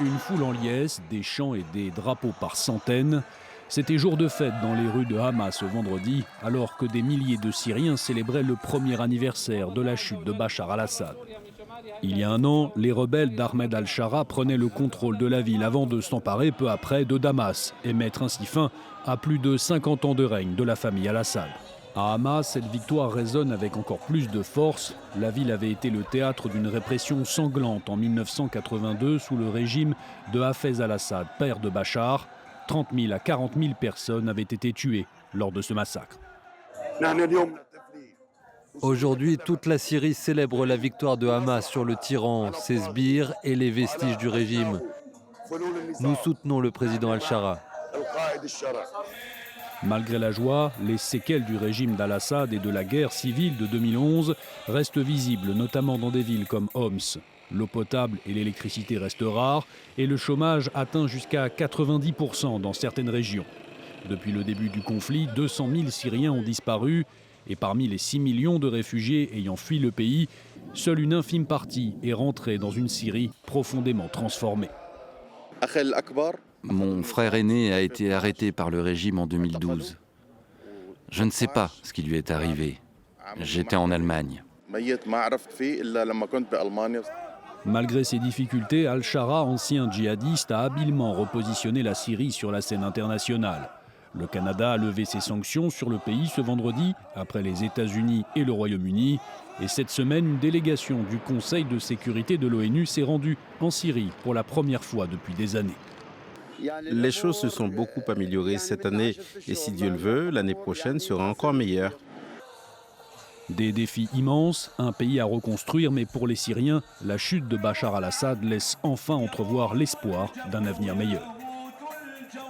Une foule en liesse, des chants et des drapeaux par centaines. C'était jour de fête dans les rues de Hama ce vendredi, alors que des milliers de Syriens célébraient le premier anniversaire de la chute de Bachar al-Assad. Il y a un an, les rebelles d'Ahmed al-Shara prenaient le contrôle de la ville avant de s'emparer peu après de Damas et mettre ainsi fin à plus de 50 ans de règne de la famille al-Assad. À Hama, cette victoire résonne avec encore plus de force. La ville avait été le théâtre d'une répression sanglante en 1982 sous le régime de Hafez al-Assad, père de Bachar. 30 000 à 40 000 personnes avaient été tuées lors de ce massacre. Aujourd'hui, toute la Syrie célèbre la victoire de Hamas sur le tyran, ses sbires et les vestiges du régime. Nous soutenons le président al-Shara. Malgré la joie, les séquelles du régime d'al-Assad et de la guerre civile de 2011 restent visibles, notamment dans des villes comme Homs. L'eau potable et l'électricité restent rares et le chômage atteint jusqu'à 90% dans certaines régions. Depuis le début du conflit, 200 000 Syriens ont disparu et parmi les 6 millions de réfugiés ayant fui le pays, seule une infime partie est rentrée dans une Syrie profondément transformée. Mon frère aîné a été arrêté par le régime en 2012. Je ne sais pas ce qui lui est arrivé. J'étais en Allemagne. Malgré ces difficultés, al-Shara, ancien djihadiste, a habilement repositionné la Syrie sur la scène internationale. Le Canada a levé ses sanctions sur le pays ce vendredi, après les États-Unis et le Royaume-Uni. Et cette semaine, une délégation du Conseil de sécurité de l'ONU s'est rendue en Syrie pour la première fois depuis des années. Les choses se sont beaucoup améliorées cette année et si Dieu le veut, l'année prochaine sera encore meilleure. Des défis immenses, un pays à reconstruire, mais pour les Syriens, la chute de Bachar al-Assad laisse enfin entrevoir l'espoir d'un avenir meilleur.